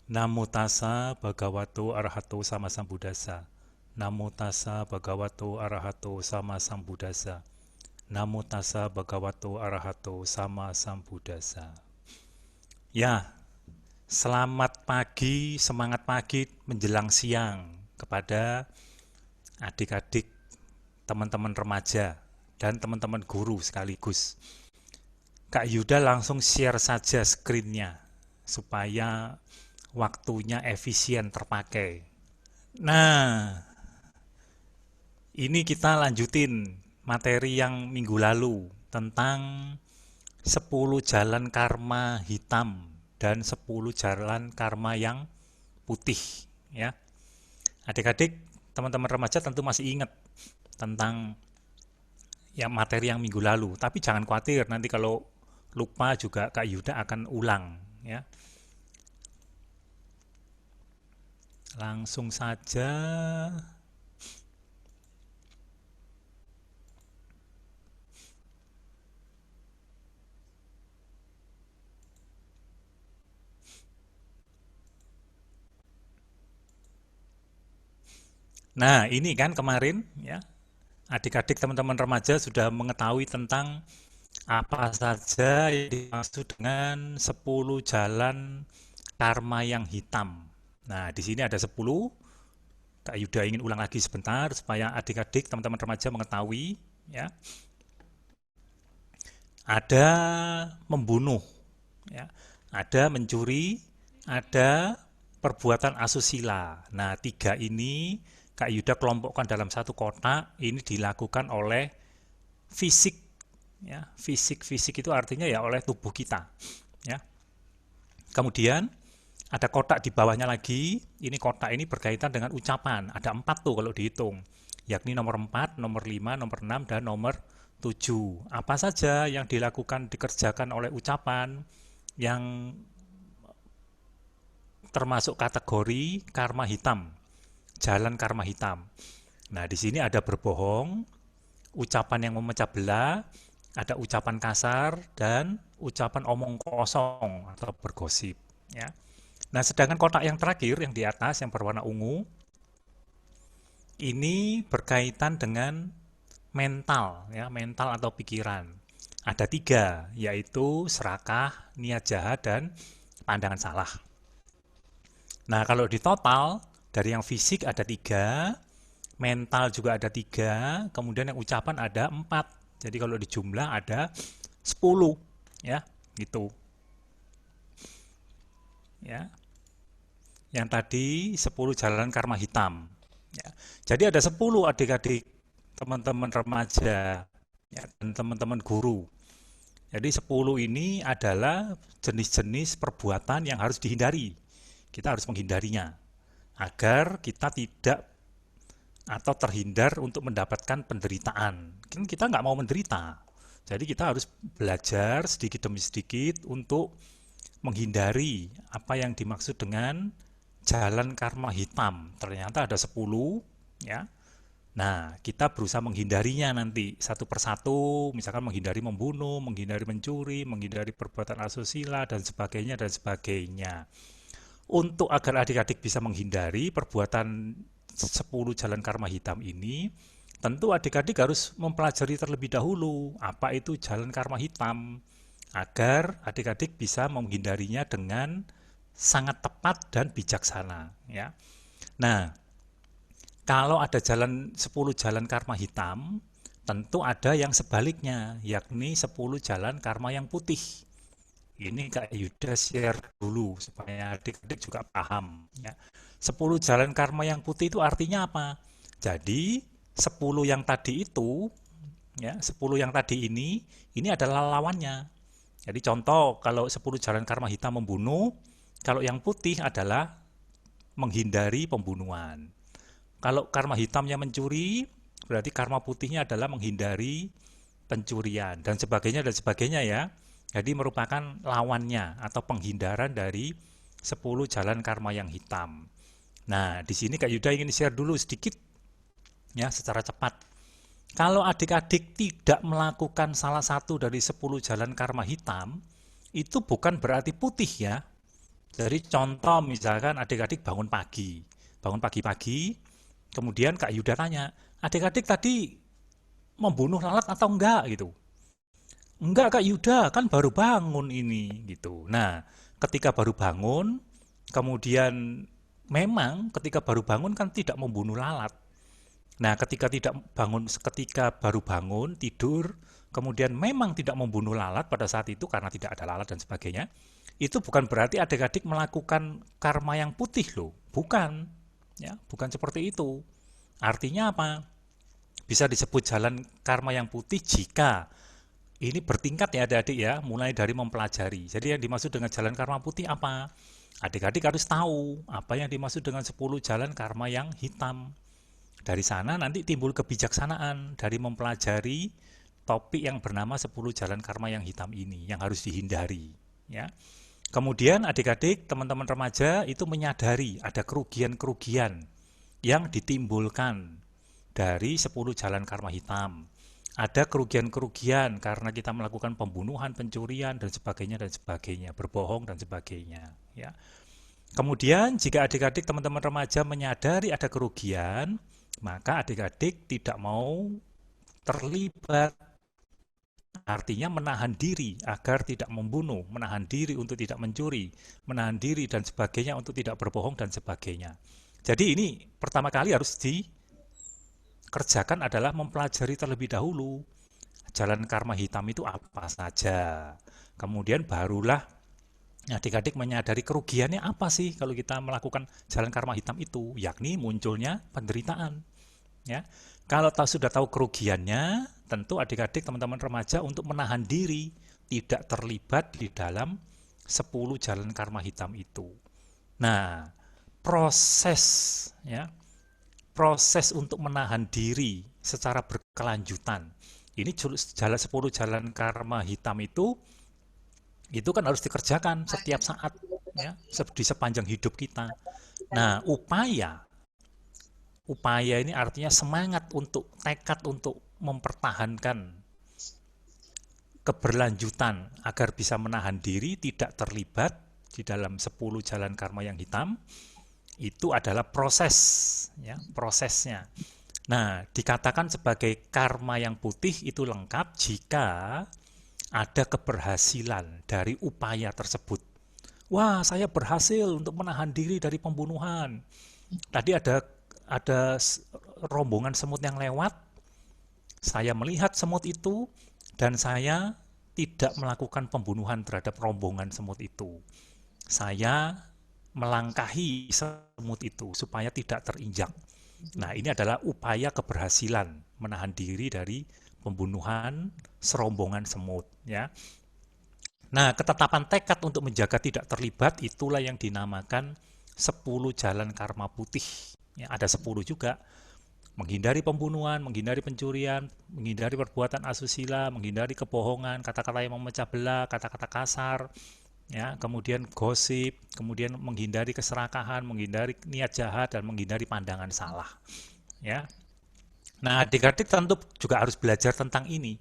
Namo tassa bhagavato arahato sama sambuddhassa. Namo tassa bhagavato arahato sama sambuddhassa. Namo tassa bhagavato arahato sama sambuddhassa. Ya, selamat pagi, semangat pagi menjelang siang kepada adik-adik, teman-teman remaja, dan teman-teman guru sekaligus. Kak Yuda langsung share saja screen-nya supaya waktunya efisien terpakai. Nah, ini kita lanjutin materi yang minggu lalu tentang 10 jalan karma hitam dan 10 jalan karma yang putih ya. Adik-adik, teman-teman remaja tentu masih ingat tentang ya materi yang minggu lalu, tapi jangan khawatir nanti kalau lupa juga Kak Yuda akan ulang ya. Langsung saja. Nah, ini kan kemarin ya, adik-adik teman-teman remaja sudah mengetahui tentang apa saja yang dimaksud dengan 10 jalan karma yang hitam. Nah, di sini ada 10. Kak Yuda ingin ulang lagi sebentar supaya adik-adik teman-teman remaja mengetahui ya. Ada membunuh ya, ada mencuri, ada perbuatan asusila. Nah, tiga ini Kak Yuda kelompokkan dalam satu kotak. Ini dilakukan oleh fisik ya. Fisik itu artinya ya oleh tubuh kita ya. Kemudian ada kotak di bawahnya lagi. Ini kotak ini berkaitan dengan ucapan. Ada 4 tuh kalau dihitung, yakni nomor 4, nomor 5, nomor 6, dan nomor 7. Apa saja yang dilakukan, dikerjakan oleh ucapan yang termasuk kategori karma hitam, jalan karma hitam. Nah, di sini ada berbohong, ucapan yang memecah belah, ada ucapan kasar, dan ucapan omong kosong atau bergosip. Ya. Nah, sedangkan kotak yang terakhir, yang di atas, yang berwarna ungu, ini berkaitan dengan mental, ya, mental atau pikiran. Ada 3, yaitu serakah, niat jahat, dan pandangan salah. Nah, kalau di total, dari yang fisik ada 3, mental juga ada 3, kemudian yang ucapan ada 4. Jadi kalau dijumlah ada 10, ya, gitu. Ya. Yang tadi 10 jalan karma hitam. Ya. Jadi ada 10 adik-adik, teman-teman remaja, ya, dan teman-teman guru. Jadi 10 ini adalah jenis-jenis perbuatan yang harus dihindari. Kita harus menghindarinya agar kita tidak atau terhindar untuk mendapatkan penderitaan. Kan kita nggak mau menderita. Jadi kita harus belajar sedikit demi sedikit untuk menghindari apa yang dimaksud dengan jalan karma hitam. Ternyata ada 10 ya. Nah, kita berusaha menghindarinya nanti satu persatu, misalkan menghindari membunuh, menghindari mencuri, menghindari perbuatan asusila, dan sebagainya, dan sebagainya. Untuk agar adik-adik bisa menghindari perbuatan 10 jalan karma hitam ini, tentu adik-adik harus mempelajari terlebih dahulu apa itu jalan karma hitam, agar adik-adik bisa menghindarinya dengan sangat tepat dan bijaksana. Ya. Nah, kalau ada 10 jalan karma hitam, tentu ada yang sebaliknya, yakni 10 jalan karma yang putih. Ini Kak Yuda share dulu supaya adik-adik juga paham. Ya. 10 jalan karma yang putih itu artinya apa? Jadi 10 yang tadi itu, ya 10 yang tadi ini adalah lawannya. Jadi contoh kalau 10 jalan karma hitam membunuh, kalau yang putih adalah menghindari pembunuhan. Kalau karma hitamnya mencuri, berarti karma putihnya adalah menghindari pencurian dan sebagainya ya. Jadi merupakan lawannya atau penghindaran dari 10 jalan karma yang hitam. Nah, di sini Kak Yuda ingin share dulu sedikit ya secara cepat. Kalau adik-adik tidak melakukan salah satu dari 10 jalan karma hitam, itu bukan berarti putih ya. Jadi contoh misalkan adik-adik bangun pagi-pagi, kemudian Kak Yuda tanya, adik-adik tadi membunuh lalat atau enggak gitu. Enggak Kak Yuda, kan baru bangun ini gitu. Nah, ketika baru bangun, kemudian memang ketika baru bangun kan tidak membunuh lalat. Nah, ketika baru bangun tidur, kemudian memang tidak membunuh lalat pada saat itu karena tidak ada lalat dan sebagainya. Itu bukan berarti adik-adik melakukan karma yang putih loh. Bukan. Ya, bukan seperti itu. Artinya apa? Bisa disebut jalan karma yang putih jika ini bertingkat ya adik-adik ya, mulai dari mempelajari. Jadi yang dimaksud dengan jalan karma putih apa? Adik-adik harus tahu apa yang dimaksud dengan 10 jalan karma yang hitam. Dari sana nanti timbul kebijaksanaan dari mempelajari topik yang bernama 10 jalan karma yang hitam ini yang harus dihindari, ya. Kemudian adik-adik, teman-teman remaja itu menyadari ada kerugian-kerugian yang ditimbulkan dari 10 jalan karma hitam. Ada kerugian-kerugian karena kita melakukan pembunuhan, pencurian dan sebagainya, berbohong dan sebagainya, ya. Kemudian jika adik-adik teman-teman remaja menyadari ada kerugian, maka adik-adik tidak mau terlibat. Artinya menahan diri agar tidak membunuh, menahan diri untuk tidak mencuri, menahan diri dan sebagainya untuk tidak berbohong dan sebagainya. Jadi ini pertama kali harus dikerjakan adalah mempelajari terlebih dahulu jalan karma hitam itu apa saja. Kemudian barulah adik-adik menyadari kerugiannya apa sih kalau kita melakukan jalan karma hitam itu, yakni munculnya penderitaan. Ya, kalau sudah tahu kerugiannya, tentu adik-adik teman-teman remaja untuk menahan diri tidak terlibat di dalam 10 jalan karma hitam itu. Nah, proses ya, proses untuk menahan diri secara berkelanjutan. Ini jalan 10 jalan karma hitam itu kan harus dikerjakan setiap saat ya, di sepanjang hidup kita. Nah, upaya ini artinya semangat untuk tekad untuk mempertahankan keberlanjutan agar bisa menahan diri tidak terlibat di dalam 10 jalan karma yang hitam. Itu adalah proses ya, prosesnya. Nah, dikatakan sebagai karma yang putih itu lengkap jika ada keberhasilan dari upaya tersebut. Wah, saya berhasil untuk menahan diri dari pembunuhan. Tadi ada rombongan semut yang lewat, saya melihat semut itu dan saya tidak melakukan pembunuhan terhadap rombongan semut itu. Saya melangkahi semut itu supaya tidak terinjak. Nah, ini adalah upaya keberhasilan menahan diri dari pembunuhan serombongan semut, ya. Nah, ketetapan tekad untuk menjaga tidak terlibat itulah yang dinamakan 10 jalan karma putih. Ya, ada 10 juga. Menghindari pembunuhan, menghindari pencurian, menghindari perbuatan asusila, menghindari kebohongan, kata-kata yang memecah belah, kata-kata kasar, ya, kemudian gosip, kemudian menghindari keserakahan, menghindari niat jahat dan menghindari pandangan salah, ya. Nah, adik-adik tentu juga harus belajar tentang ini,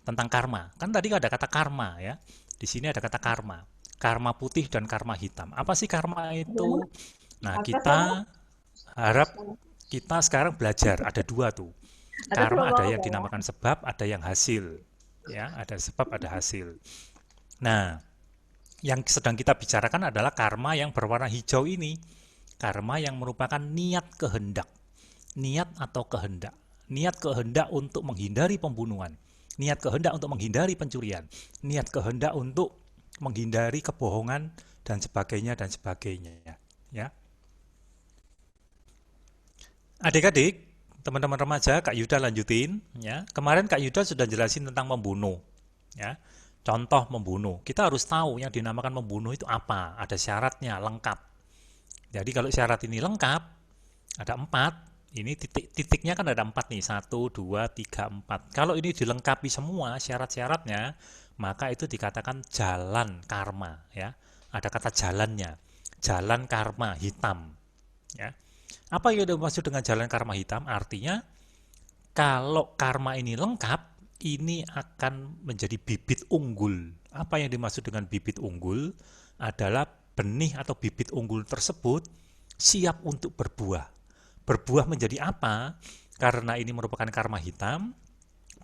tentang karma. Kan tadi ada kata karma ya. Di sini ada kata karma. Karma putih dan karma hitam. Apa sih karma itu? Nah, kita harap kita sekarang belajar ada dua tuh. Karma ada yang dinamakan sebab, ada yang hasil. Ya, ada sebab, ada hasil. Nah, yang sedang kita bicarakan adalah karma yang berwarna hijau ini. Karma yang merupakan niat kehendak. Niat atau kehendak. Niat kehendak untuk menghindari pembunuhan. Niat kehendak untuk menghindari pencurian. Niat kehendak untuk menghindari kebohongan dan sebagainya dan sebagainya. Ya. Adik-adik, teman-teman remaja, Kak Yuda lanjutin. Ya. Kemarin Kak Yuda sudah jelasin tentang membunuh. Ya. Contoh membunuh. Kita harus tahu yang dinamakan membunuh itu apa. Ada syaratnya, lengkap. Jadi kalau syarat ini lengkap, ada 4. Ini titiknya kan ada 4 nih. 1, 2, 3, 4. Kalau ini dilengkapi semua syarat-syaratnya, maka itu dikatakan jalan karma. Ya. Ada kata jalannya. Jalan karma hitam. Ya. Apa yang dimaksud dengan jalan karma hitam? Artinya kalau karma ini lengkap, ini akan menjadi bibit unggul. Apa yang dimaksud dengan bibit unggul? Adalah benih atau bibit unggul tersebut siap untuk berbuah. Berbuah menjadi apa? Karena ini merupakan karma hitam,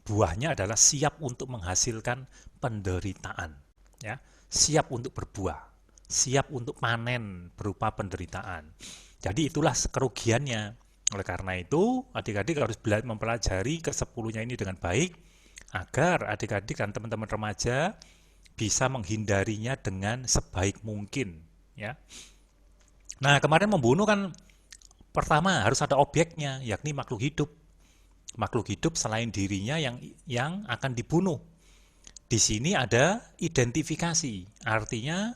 buahnya adalah siap untuk menghasilkan penderitaan. Ya, siap untuk berbuah, siap untuk panen berupa penderitaan. Jadi itulah kerugiannya. Oleh karena itu, adik-adik harus mempelajari ke-10-nya ini dengan baik, agar adik-adik dan teman-teman remaja bisa menghindarinya dengan sebaik mungkin. Ya. Nah, kemarin membunuh kan pertama harus ada objeknya, yakni makhluk hidup. Makhluk hidup selain dirinya yang akan dibunuh. Di sini ada identifikasi. Artinya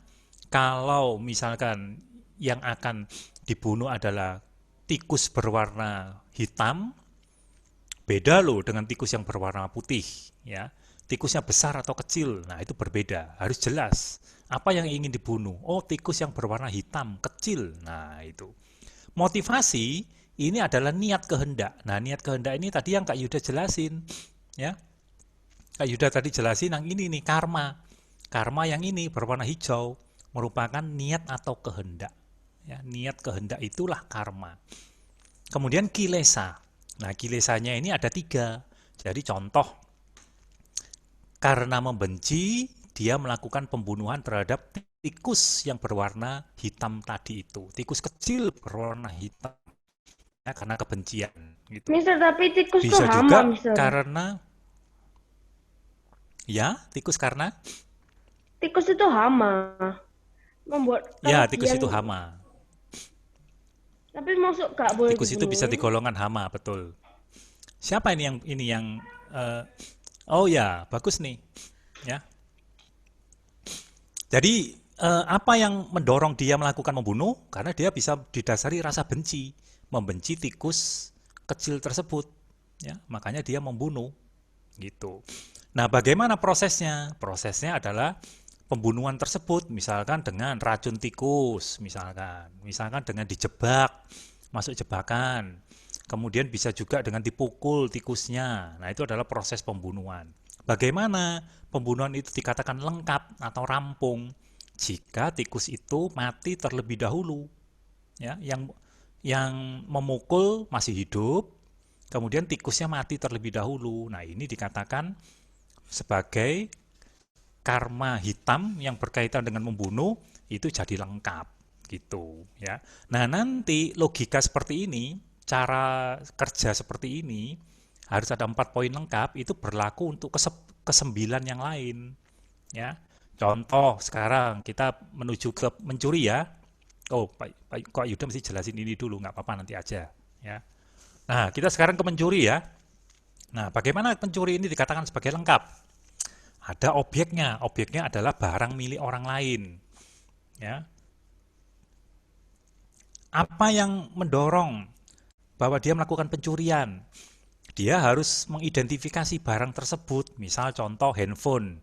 kalau misalkan yang akan dibunuh adalah tikus berwarna hitam, beda loh dengan tikus yang berwarna putih, ya. Tikusnya besar atau kecil, nah itu berbeda. Harus jelas apa yang ingin dibunuh. Oh, tikus yang berwarna hitam, kecil. Nah, itu. Motivasi ini adalah niat kehendak. Nah, niat kehendak ini tadi yang Kak Yuda jelasin, ya. Kak Yuda tadi jelasin yang ini nih, karma. Karma yang ini berwarna hijau merupakan niat atau kehendak. Ya, niat kehendak itulah karma. Kemudian kilesa. Nah, kilesanya ini ada 3. Jadi contoh, karena membenci, dia melakukan pembunuhan terhadap tikus yang berwarna hitam tadi itu. Tikus kecil berwarna hitam. Ya, karena kebencian. Gitu. Mister, tapi tikus tuh Bisa hama, juga Mister. karena, ya, tikus karena? Tikus itu hama. Membuat Ya, tikus itu kerugian. hama. Tapi masuk gak boleh Tikus itu bisa dibunuh. digolongan hama, betul. Siapa ini yang oh ya, bagus nih. Ya. Jadi apa yang mendorong dia melakukan membunuh? Karena dia bisa didasari rasa benci, membenci tikus kecil tersebut. Ya, makanya dia membunuh. Gitu. Nah, bagaimana prosesnya? Prosesnya adalah pembunuhan tersebut, misalkan dengan racun tikus, misalkan dengan dijebak, masuk jebakan. Kemudian bisa juga dengan dipukul tikusnya. Nah, itu adalah proses pembunuhan. Bagaimana pembunuhan itu dikatakan lengkap atau rampung? Jika tikus itu mati terlebih dahulu, ya, yang memukul masih hidup, kemudian tikusnya mati terlebih dahulu. Nah, ini dikatakan sebagai karma hitam yang berkaitan dengan membunuh itu jadi lengkap gitu, ya. Nah, nanti logika seperti ini, cara kerja seperti ini harus ada 4 poin lengkap, itu berlaku untuk ke-9 yang lain, ya. Contoh sekarang kita menuju ke mencuri, ya. Oh, Pak Yuda mesti jelasin ini dulu, nggak apa-apa nanti aja, ya. Nah, kita sekarang ke mencuri, ya. Nah, bagaimana pencuri ini dikatakan sebagai lengkap? Ada objeknya. Objeknya adalah barang milik orang lain. Ya. Apa yang mendorong bahwa dia melakukan pencurian? Dia harus mengidentifikasi barang tersebut. Misal contoh handphone.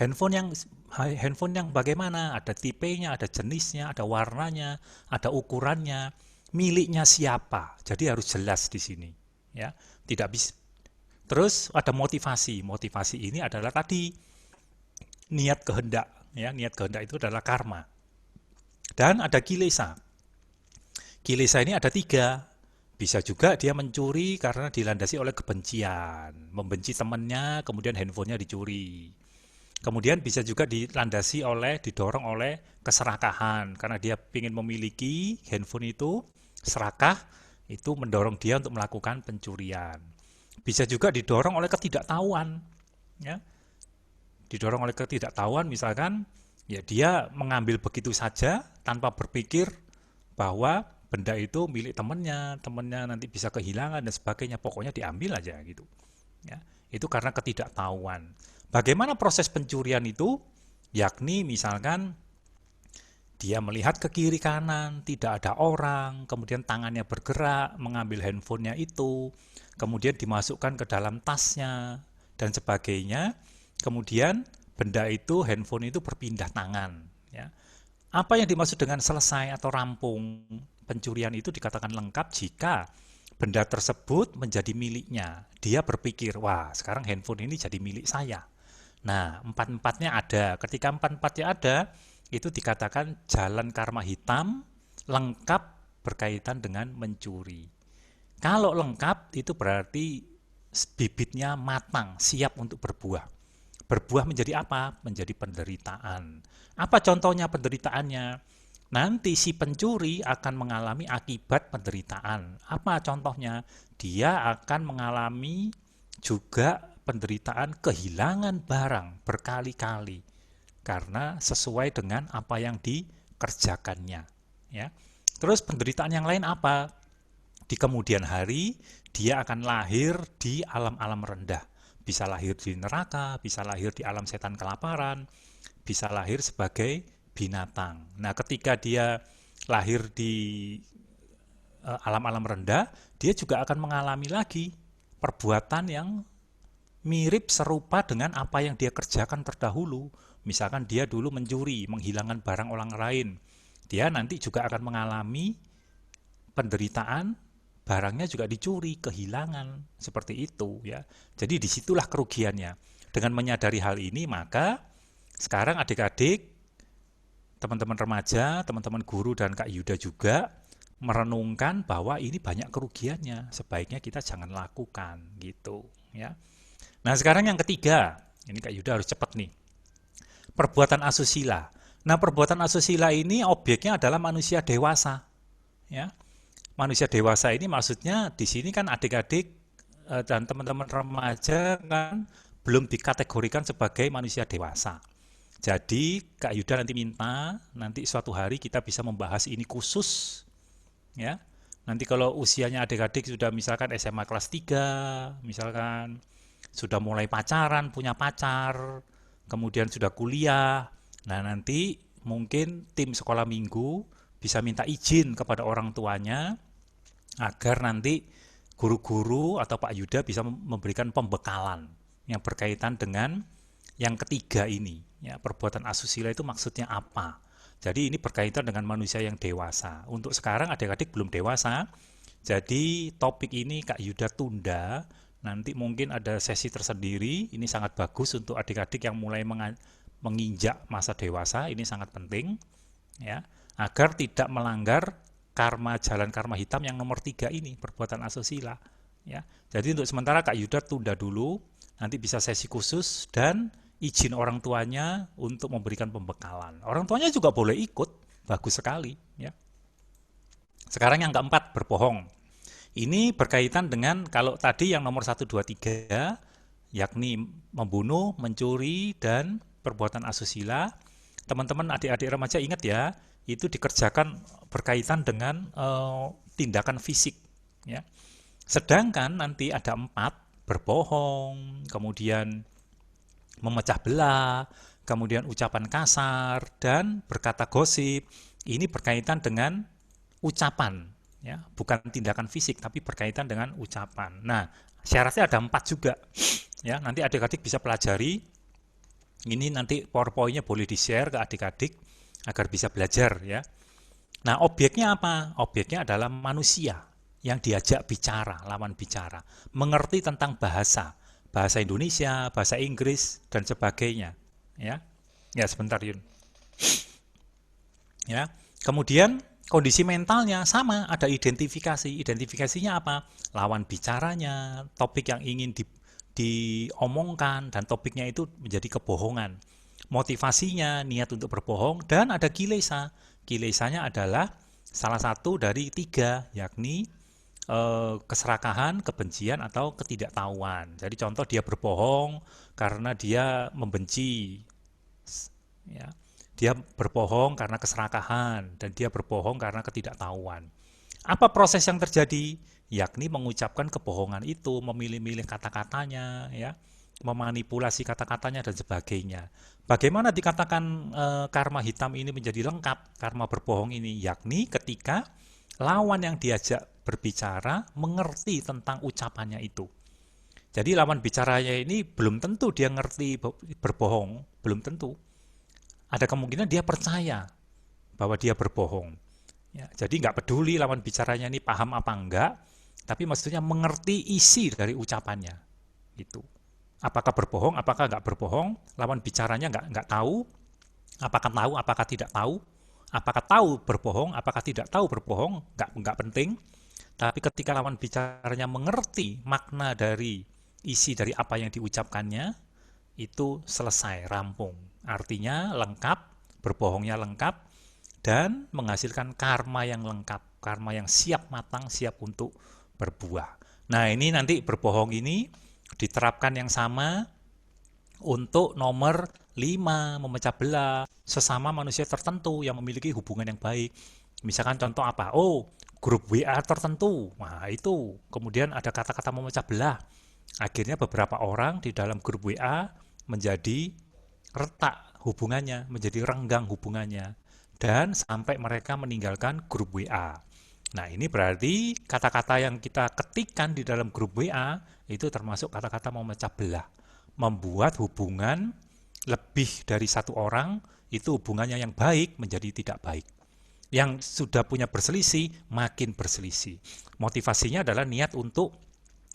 Handphone yang bagaimana? Ada tipenya, ada jenisnya, ada warnanya, ada ukurannya, miliknya siapa. Jadi harus jelas di sini. Ya, tidak bisa. Terus ada motivasi. Motivasi ini adalah tadi niat kehendak, ya. Niat kehendak itu adalah karma. Dan ada kilesa. Kilesa ini ada 3. Bisa juga dia mencuri karena dilandasi oleh kebencian, membenci temannya, kemudian handphonenya dicuri. Kemudian bisa juga didorong oleh keserakahan, karena dia ingin memiliki handphone itu, serakah, itu mendorong dia untuk melakukan pencurian. Bisa juga didorong oleh ketidaktahuan, ya. Didorong oleh ketidaktahuan, misalkan ya dia mengambil begitu saja tanpa berpikir bahwa benda itu milik temannya nanti bisa kehilangan dan sebagainya, pokoknya diambil aja gitu, ya. Itu karena ketidaktahuan. Bagaimana proses pencurian itu? Yakni misalkan dia melihat ke kiri kanan, tidak ada orang, kemudian tangannya bergerak mengambil handphonenya itu, kemudian dimasukkan ke dalam tasnya dan sebagainya. Kemudian benda itu, handphone itu berpindah tangan, ya. Apa yang dimaksud dengan selesai atau rampung? Pencurian itu dikatakan lengkap jika benda tersebut menjadi miliknya. Dia berpikir, wah sekarang handphone ini jadi milik saya. Nah, 4-4-nya ada. Ketika 4-4-nya ada, itu dikatakan jalan karma hitam lengkap berkaitan dengan mencuri. Kalau lengkap itu berarti bibitnya matang, siap untuk berbuah. Berbuah menjadi apa? Menjadi penderitaan. Apa contohnya penderitaannya? Nanti si pencuri akan mengalami akibat penderitaan. Apa contohnya? Dia akan mengalami juga penderitaan kehilangan barang berkali-kali karena sesuai dengan apa yang dikerjakannya, ya. Terus penderitaan yang lain apa? Di kemudian hari dia akan lahir di alam-alam rendah. Bisa lahir di neraka, bisa lahir di alam setan kelaparan, bisa lahir sebagai binatang. Nah, ketika dia lahir di alam-alam rendah, dia juga akan mengalami lagi perbuatan yang mirip serupa dengan apa yang dia kerjakan terdahulu. Misalkan dia dulu mencuri, menghilangkan barang orang lain. Dia nanti juga akan mengalami penderitaan, barangnya juga dicuri, kehilangan, seperti itu ya. Jadi disitulah kerugiannya. Dengan menyadari hal ini, maka sekarang adik-adik, teman-teman remaja, teman-teman guru dan Kak Yuda juga merenungkan bahwa ini banyak kerugiannya. Sebaiknya kita jangan lakukan gitu ya. Nah, sekarang yang ketiga, ini Kak Yuda harus cepat nih. Perbuatan asusila. Nah, perbuatan asusila ini objeknya adalah manusia dewasa ya. Manusia dewasa ini maksudnya di sini kan adik-adik dan teman-teman remaja kan belum dikategorikan sebagai manusia dewasa. Jadi Kak Yuda nanti minta, nanti suatu hari kita bisa membahas ini khusus ya. Nanti kalau usianya adik-adik sudah misalkan SMA kelas 3, misalkan sudah mulai pacaran, punya pacar, kemudian sudah kuliah. Nah, nanti mungkin tim sekolah minggu bisa minta izin kepada orang tuanya agar nanti guru-guru atau Pak Yuda bisa memberikan pembekalan yang berkaitan dengan yang ketiga ini. Ya, perbuatan asusila itu maksudnya apa? Jadi ini berkaitan dengan manusia yang dewasa. Untuk sekarang adik-adik belum dewasa, jadi topik ini Kak Yuda tunda. Nanti mungkin ada sesi tersendiri. Ini sangat bagus untuk adik-adik yang mulai menginjak masa dewasa. Ini sangat penting, ya, agar tidak melanggar jalan karma hitam yang nomor 3 ini, perbuatan asusila. Ya, jadi untuk sementara Kak Yuda tunda dulu. Nanti bisa sesi khusus dan izin orang tuanya untuk memberikan pembekalan. Orang tuanya juga boleh ikut, bagus sekali. Ya. Sekarang yang keempat, berbohong. Ini berkaitan dengan kalau tadi yang nomor 1, 2, 3, yakni membunuh, mencuri, dan perbuatan asusila. Teman-teman adik-adik remaja ingat ya, itu dikerjakan berkaitan dengan tindakan fisik. Ya. Sedangkan nanti ada 4, berbohong, kemudian memecah belah, kemudian ucapan kasar, dan berkata gosip. Ini berkaitan dengan ucapan, ya, bukan tindakan fisik, tapi berkaitan dengan ucapan. Nah, syaratnya ada 4 juga. Ya, nanti adik-adik bisa pelajari. Ini nanti PowerPoint-nya boleh di-share ke adik-adik agar bisa belajar ya. Nah, objeknya apa? Objeknya adalah manusia yang diajak bicara, lawan bicara, mengerti tentang bahasa Indonesia, bahasa Inggris dan sebagainya, ya. Ya, sebentar Yun. Ya. Kemudian kondisi mentalnya sama, ada identifikasi. Identifikasinya apa? Lawan bicaranya, topik yang ingin diomongkan, dan topiknya itu menjadi kebohongan. Motivasinya, niat untuk berbohong, dan ada kilesa. Kilesanya adalah salah satu dari 3, yakni keserakahan, kebencian, atau ketidaktahuan. Jadi contoh dia berbohong karena dia membenci, ya. Dia berbohong karena keserakahan, dan dia berbohong karena ketidaktahuan. Apa proses yang terjadi? Yakni mengucapkan kebohongan itu, memilih-milih kata-katanya, ya, memanipulasi kata-katanya dan sebagainya. Bagaimana dikatakan karma hitam ini menjadi lengkap, karma berbohong ini? Yakni ketika lawan yang diajak berbicara mengerti tentang ucapannya itu. Jadi lawan bicaranya ini belum tentu dia ngerti berbohong, belum tentu. Ada kemungkinan dia percaya bahwa dia berbohong. Ya, jadi nggak peduli lawan bicaranya ini paham apa enggak, tapi maksudnya mengerti isi dari ucapannya. Itu. Apakah berbohong, apakah nggak berbohong, lawan bicaranya nggak tahu, Apakah tahu, apakah tidak tahu, apakah tahu berbohong, apakah tidak tahu berbohong, nggak penting. Tapi ketika lawan bicaranya mengerti makna dari isi dari apa yang diucapkannya, itu selesai, rampung. Artinya lengkap, berbohongnya lengkap, dan menghasilkan karma yang lengkap, karma yang siap matang, siap untuk berbuah. Nah, ini nanti berbohong ini diterapkan yang sama untuk nomor 5, memecah belah sesama manusia tertentu yang memiliki hubungan yang baik. Misalkan contoh apa? Oh, grup WA tertentu. Nah, itu kemudian ada kata-kata memecah belah. Akhirnya beberapa orang di dalam grup WA menjadi retak hubungannya, menjadi renggang hubungannya, dan sampai mereka meninggalkan grup WA. Nah, ini berarti kata-kata yang kita ketikkan di dalam grup WA itu termasuk kata-kata memecah belah, membuat hubungan lebih dari satu orang itu hubungannya yang baik menjadi tidak baik. Yang sudah punya berselisih makin berselisih. Motivasinya adalah niat untuk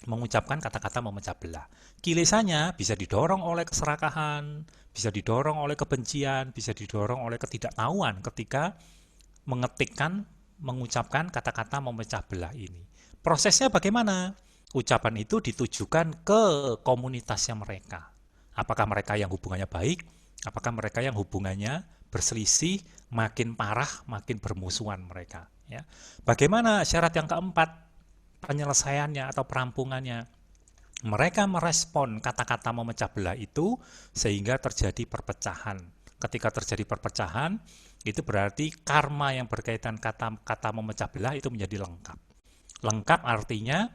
mengucapkan kata-kata memecah belah. Kilesannya bisa didorong oleh keserakahan, bisa didorong oleh kebencian, bisa didorong oleh ketidaktahuan ketika mengetikkan, mengucapkan kata-kata memecah belah ini. Prosesnya bagaimana? Ucapan itu ditujukan ke komunitasnya mereka. Apakah mereka yang hubungannya baik? Apakah mereka yang hubungannya berselisih, makin parah, makin bermusuhan mereka? Ya. Bagaimana syarat yang keempat penyelesaiannya atau perampungannya? Mereka merespon kata-kata memecah belah itu sehingga terjadi perpecahan. Ketika terjadi perpecahan, itu berarti karma yang berkaitan kata-kata memecah belah itu menjadi lengkap. Lengkap artinya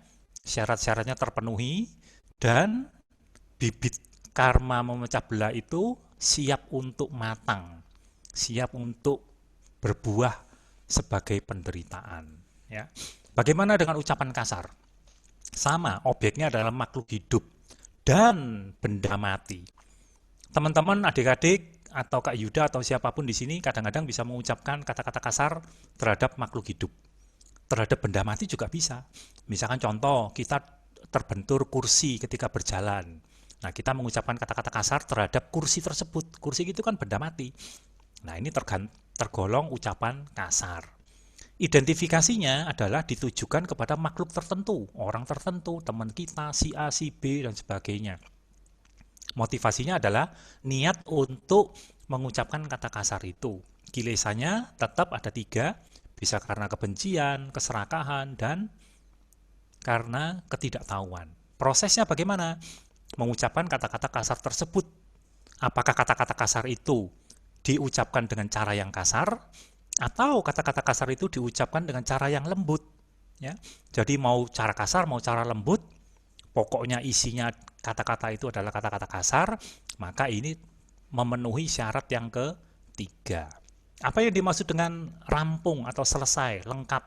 syarat-syaratnya terpenuhi dan bibit karma memecah belah itu siap untuk matang, siap untuk berbuah sebagai penderitaan. Ya. Bagaimana dengan ucapan kasar? Sama, objeknya adalah makhluk hidup dan benda mati. Teman-teman, adik-adik, atau Kak Yuda atau siapapun di sini kadang-kadang bisa mengucapkan kata-kata kasar terhadap makhluk hidup. Terhadap benda mati juga bisa. Misalkan contoh, kita terbentur kursi ketika berjalan. Nah, kita mengucapkan kata-kata kasar terhadap kursi tersebut. Kursi itu kan benda mati. Nah, ini tergolong ucapan kasar. Identifikasinya adalah ditujukan kepada makhluk tertentu, orang tertentu, teman kita, si A, si B, dan sebagainya. Motivasinya adalah niat untuk mengucapkan kata kasar itu. Kilesannya tetap ada 3, bisa karena kebencian, keserakahan, dan karena ketidaktahuan. Prosesnya bagaimana? Mengucapkan kata-kata kasar tersebut. Apakah kata-kata kasar itu diucapkan dengan cara yang kasar, atau kata-kata kasar itu diucapkan dengan cara yang lembut? Ya. Jadi mau cara kasar, mau cara lembut, pokoknya isinya kata-kata itu adalah kata-kata kasar, maka ini memenuhi syarat yang ketiga. Apa yang dimaksud dengan rampung atau selesai, lengkap?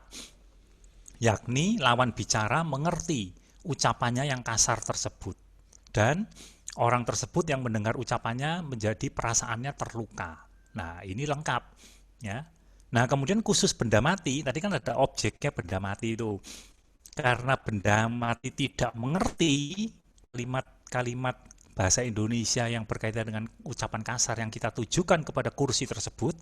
Yakni lawan bicara mengerti ucapannya yang kasar tersebut. Dan orang tersebut yang mendengar ucapannya menjadi perasaannya terluka. Nah, ini lengkap. Ya. Nah, kemudian khusus benda mati, tadi kan ada objeknya benda mati itu. Karena benda mati tidak mengerti kalimat-kalimat bahasa Indonesia yang berkaitan dengan ucapan kasar yang kita tujukan kepada kursi tersebut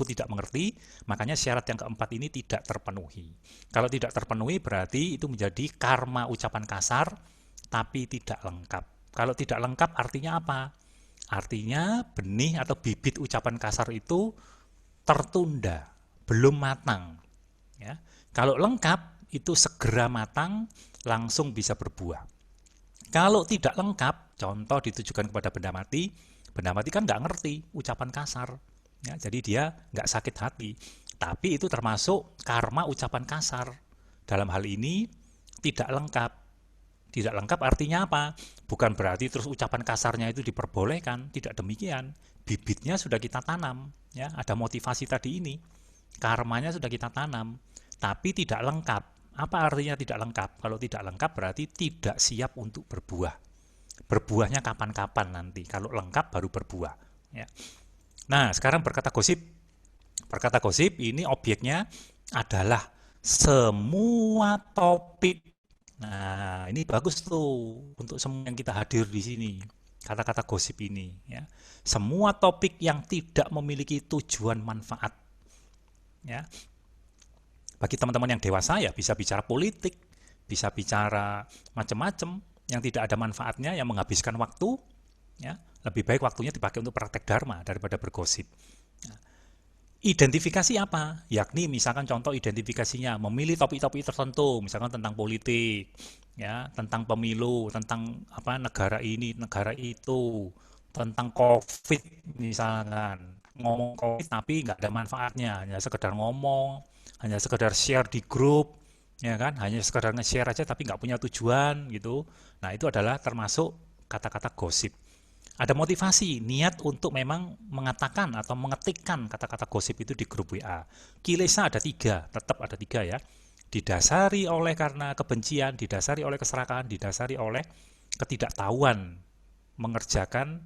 tidak mengerti, makanya syarat yang keempat ini tidak terpenuhi. Kalau tidak terpenuhi berarti itu menjadi karma ucapan kasar, tapi tidak lengkap. Kalau tidak lengkap artinya apa? Artinya benih atau bibit ucapan kasar itu tertunda, belum matang. Ya. Kalau lengkap, itu segera matang, langsung bisa berbuah. Kalau tidak lengkap, contoh ditujukan kepada benda mati kan nggak ngerti ucapan kasar. Ya, jadi dia nggak sakit hati. Tapi itu termasuk karma ucapan kasar. Dalam hal ini tidak lengkap. Tidak lengkap artinya apa? Bukan berarti terus ucapan kasarnya itu diperbolehkan. Tidak demikian. Bibitnya sudah kita tanam. Ya, ada motivasi tadi ini. Karmanya sudah kita tanam. Tapi tidak lengkap. Apa artinya tidak lengkap? Kalau tidak lengkap berarti tidak siap untuk berbuah. Berbuahnya kapan-kapan nanti. Kalau lengkap baru berbuah. Ya. Nah, sekarang berkata gosip. Berkata gosip ini objeknya adalah semua topik. Nah, ini bagus tuh untuk semua yang kita hadir di sini. kata-kata gosip ini, ya. Semua topik yang tidak memiliki tujuan manfaat, ya. Bagi teman-teman yang dewasa ya bisa bicara politik, bisa bicara macam-macam yang tidak ada manfaatnya, yang menghabiskan waktu, ya. Lebih baik waktunya dipakai untuk praktek dharma daripada bergosip. Ya. Identifikasi apa? Yakni misalkan contoh identifikasinya memilih topik-topik tertentu, misalkan tentang politik, ya, tentang pemilu, tentang apa negara ini, negara itu, tentang COVID misalkan. Ngomong COVID tapi nggak ada manfaatnya, hanya sekedar ngomong, hanya sekedar share di grup, ya kan? Hanya sekedar nge-share aja tapi nggak punya tujuan gitu. Nah, itu adalah termasuk kata-kata gosip. Ada motivasi, niat untuk memang mengatakan atau mengetikkan kata-kata gosip itu di grup WA. Kilesa ada 3, tetap ada 3 ya. Didasari oleh karena kebencian, didasari oleh keserakahan, didasari oleh ketidaktahuan mengerjakan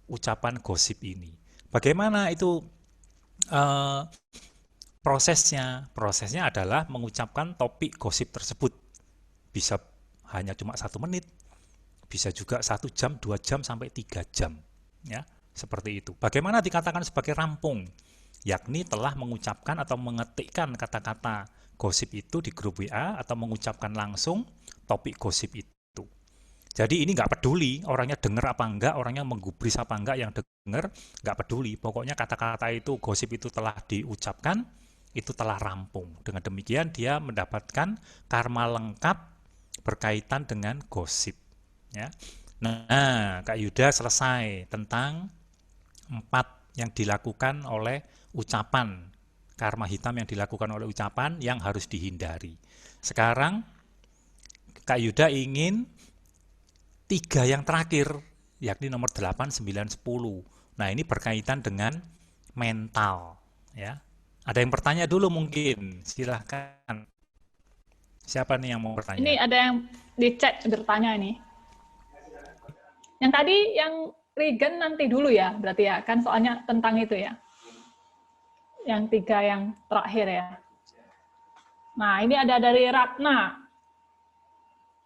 ucapan gosip ini. Bagaimana itu prosesnya? Prosesnya adalah mengucapkan topik gosip tersebut. Bisa hanya cuma 1 menit, bisa juga 1 jam, 2 jam, sampai 3 jam. Ya, seperti itu. Bagaimana dikatakan sebagai rampung? Yakni telah mengucapkan atau mengetikkan kata-kata gosip itu di grup WA atau mengucapkan langsung topik gosip itu. Jadi ini nggak peduli orangnya dengar apa enggak, orangnya menggubris apa enggak, yang dengar nggak peduli. Pokoknya kata-kata itu, gosip itu telah diucapkan, itu telah rampung. Dengan demikian dia mendapatkan karma lengkap berkaitan dengan gosip. Ya. Nah, Kak Yuda selesai tentang 4 yang dilakukan oleh ucapan, karma hitam yang dilakukan oleh ucapan yang harus dihindari. Sekarang Kak Yuda ingin 3 yang terakhir, yakni nomor 8, 9, 10. Nah, ini berkaitan dengan mental. Ya. Ada yang bertanya dulu mungkin, silahkan. Siapa nih yang mau bertanya? Ini ada yang di chat bertanya nih. Yang tadi yang Regen nanti dulu ya, berarti ya, kan soalnya tentang itu ya. Yang 3 yang terakhir ya. Nah, ini ada dari Ratna.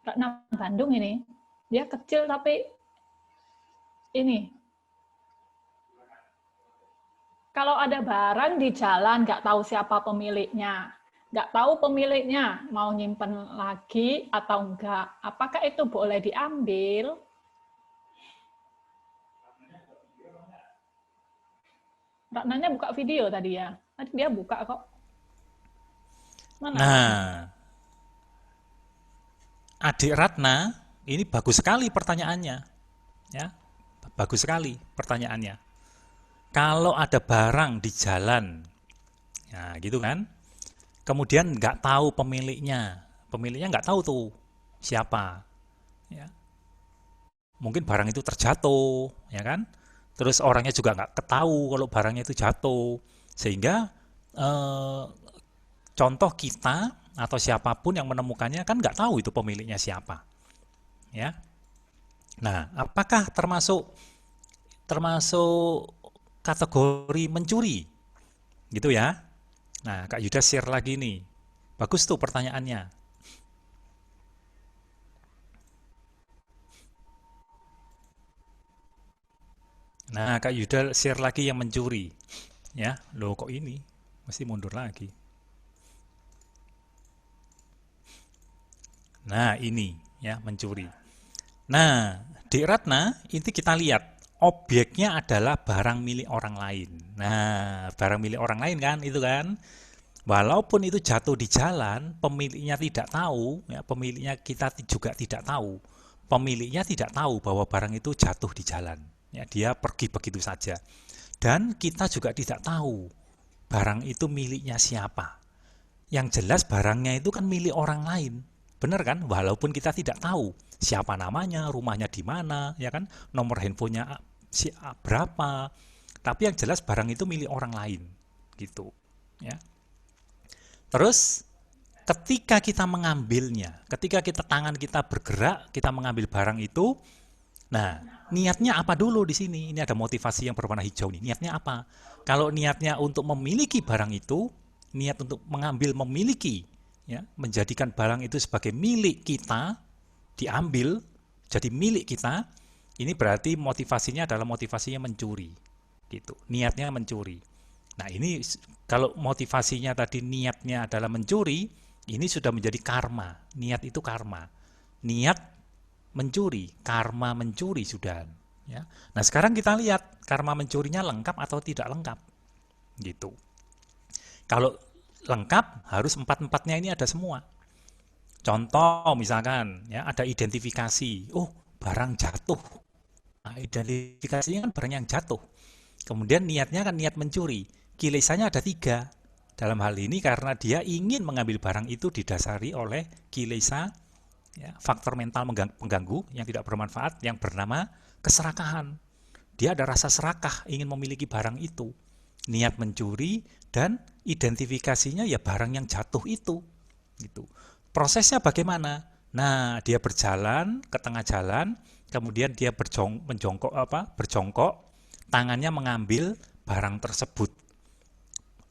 Ratna Bandung ini. Dia kecil tapi ini. Kalau ada barang di jalan, nggak tahu siapa pemiliknya. Nggak tahu pemiliknya mau nyimpen lagi atau enggak. Apakah itu boleh diambil? Ratnanya buka video tadi ya. Tadi dia buka kok. Mana? Nah, Adik Ratna, ini bagus sekali pertanyaannya. Ya, bagus sekali pertanyaannya. Kalau ada barang di jalan, ya gitu kan, kemudian nggak tahu pemiliknya nggak tahu tuh siapa. Ya. Mungkin barang itu terjatuh, ya kan? Terus orangnya juga nggak ketahu kalau barangnya itu jatuh, sehingga contoh kita atau siapapun yang menemukannya kan nggak tahu itu pemiliknya siapa, ya. Nah, apakah termasuk kategori mencuri, gitu ya? Nah, Kak Yuda share lagi nih, bagus tuh pertanyaannya. Nah, Kak Yuda share lagi yang mencuri. Ya, loh kok ini? Mesti mundur lagi. Nah, ini ya, mencuri. Nah, di Ratna, ini kita lihat objeknya adalah barang milik orang lain. Nah, barang milik orang lain kan, itu kan. Walaupun itu jatuh di jalan, pemiliknya tidak tahu, ya, pemiliknya kita juga tidak tahu. Pemiliknya tidak tahu bahwa barang itu jatuh di jalan. Ya, dia pergi begitu saja. Dan kita juga tidak tahu barang itu miliknya siapa. Yang jelas barangnya itu kan milik orang lain. Benar kan? Walaupun kita tidak tahu siapa namanya, rumahnya di mana, ya kan? Nomor handphonenya berapa. Tapi yang jelas barang itu milik orang lain. Gitu. Ya. Terus ketika kita mengambilnya, ketika tangan kita bergerak, kita mengambil barang itu, nah, niatnya apa dulu di sini? Ini ada motivasi yang berwarna hijau nih. Niatnya apa? Kalau niatnya untuk memiliki barang itu, niat untuk memiliki, ya, menjadikan barang itu sebagai milik kita, diambil jadi milik kita, Ini berarti motivasinya adalah motivasinya mencuri, gitu. Niatnya mencuri. Nah, ini kalau motivasinya tadi niatnya adalah mencuri, ini sudah menjadi karma. Niat itu karma. Niat mencuri, karma mencuri sudah. Ya. Nah, sekarang kita lihat karma mencurinya lengkap atau tidak lengkap, gitu. Kalau lengkap, harus empat-empatnya ini ada semua. Contoh misalkan, ya ada identifikasi. Oh, barang jatuh. Nah, identifikasinya kan barang yang jatuh. Kemudian niatnya kan niat mencuri. Kilesanya ada 3. Dalam hal ini karena dia ingin mengambil barang itu didasari oleh kilesa, ya, faktor mental pengganggu yang tidak bermanfaat yang bernama keserakahan. Dia ada rasa serakah ingin memiliki barang itu. Niat mencuri dan identifikasinya ya barang yang jatuh itu. Gitu. Prosesnya bagaimana? Nah, dia berjalan ke tengah jalan, kemudian dia berjongkok, tangannya mengambil barang tersebut.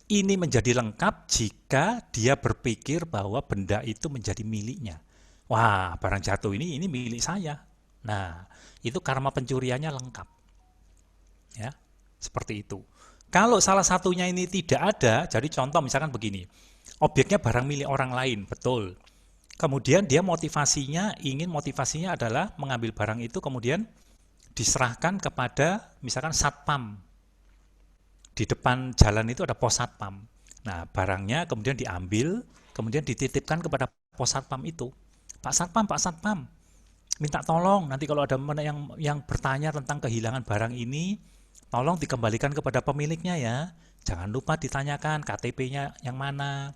Ini menjadi lengkap jika dia berpikir bahwa benda itu menjadi miliknya. Wah, barang jatuh ini milik saya. Nah, itu karma pencuriannya lengkap. Ya, seperti itu. Kalau salah satunya ini tidak ada, jadi contoh misalkan begini. Objeknya barang milik orang lain, betul. Kemudian dia motivasinya adalah mengambil barang itu kemudian diserahkan kepada misalkan satpam. Di depan jalan itu ada pos satpam. Nah, barangnya kemudian diambil, kemudian dititipkan kepada pos satpam itu. Pak Satpam, minta tolong nanti kalau ada yang bertanya tentang kehilangan barang ini, tolong dikembalikan kepada pemiliknya ya. Jangan lupa ditanyakan KTP-nya yang mana.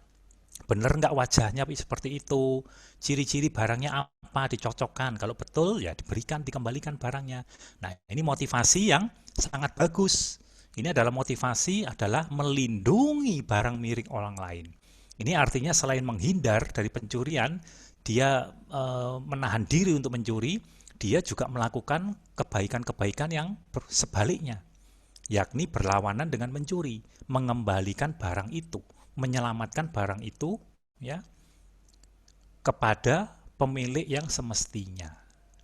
Bener nggak wajahnya seperti itu, ciri-ciri barangnya apa, dicocokkan. Kalau betul ya dikembalikan barangnya. Nah, ini motivasi yang sangat bagus. Ini adalah motivasi adalah melindungi barang milik orang lain. Ini artinya selain menghindar dari pencurian, dia menahan diri untuk mencuri, dia juga melakukan kebaikan-kebaikan yang sebaliknya, yakni berlawanan dengan mencuri, mengembalikan barang itu, menyelamatkan barang itu ya kepada pemilik yang semestinya.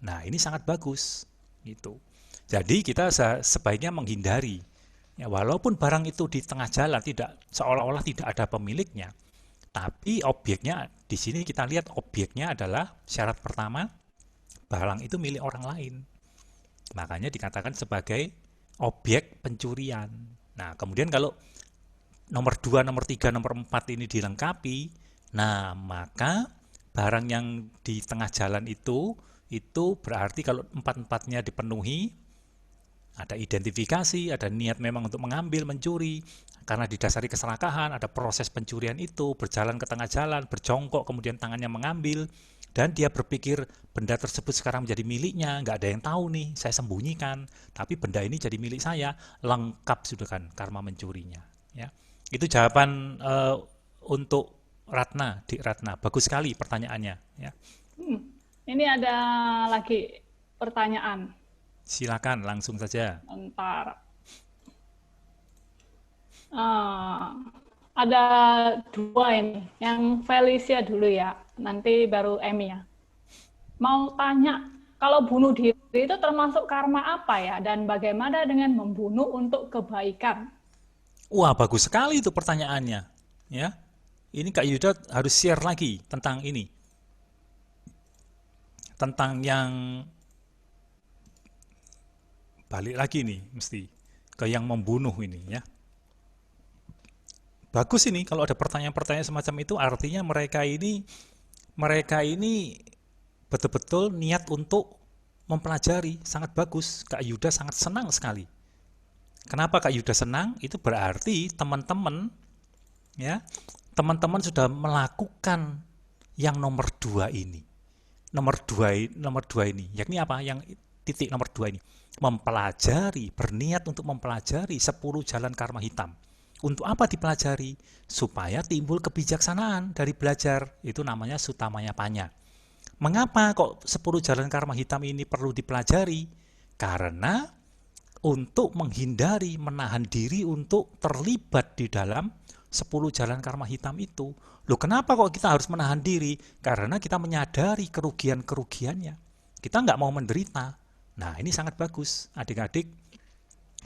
Nah, ini sangat bagus gitu. Jadi kita sebaiknya menghindari ya, walaupun barang itu di tengah jalan tidak seolah-olah tidak ada pemiliknya, tapi objeknya di sini kita lihat objeknya adalah syarat pertama, barang itu milik orang lain. Makanya dikatakan sebagai objek pencurian. Nah, kemudian kalau nomor 2, nomor 3, nomor 4 ini dilengkapi, nah maka barang yang di tengah jalan itu berarti kalau 4-4-nya dipenuhi, ada identifikasi, ada niat memang untuk mengambil, mencuri, karena didasari keserakahan, ada proses pencurian itu, berjalan ke tengah jalan, berjongkok, kemudian tangannya mengambil, dan dia berpikir benda tersebut sekarang menjadi miliknya, nggak ada yang tahu nih, saya sembunyikan, tapi benda ini jadi milik saya, lengkap sudah kan karma mencurinya. Ya. Itu jawaban untuk Dik Ratna. Bagus sekali pertanyaannya. Ya. Ini ada lagi pertanyaan. Silakan langsung saja. Bentar. Ada 2 ini. Yang Felicia dulu ya. Nanti baru Emi ya. Mau tanya, kalau bunuh diri itu termasuk karma apa ya? Dan bagaimana dengan membunuh untuk kebaikan? Wah, bagus sekali itu pertanyaannya. Ya, ini Kak Yuda harus share lagi tentang ini, tentang yang balik lagi nih, mesti ke yang membunuh ini ya. Bagus ini kalau ada pertanyaan-pertanyaan semacam itu, artinya mereka ini betul-betul niat untuk mempelajari, sangat bagus. Kak Yuda sangat senang sekali. Kenapa Kak Yuda senang? Itu berarti teman-teman sudah melakukan yang nomor 2 ini. Nomor 2 ini, yakni apa? Yang titik nomor 2 ini. Mempelajari, berniat untuk mempelajari 10 jalan karma hitam. Untuk apa dipelajari? Supaya timbul kebijaksanaan dari belajar. Itu namanya Sutamaya Panya. Mengapa kok 10 jalan karma hitam ini perlu dipelajari? Karena untuk menghindari, menahan diri untuk terlibat di dalam 10 jalan karma hitam itu. Loh, kenapa kok kita harus menahan diri? Karena kita menyadari kerugian-kerugiannya. Kita nggak mau menderita. Nah, ini sangat bagus. Adik-adik,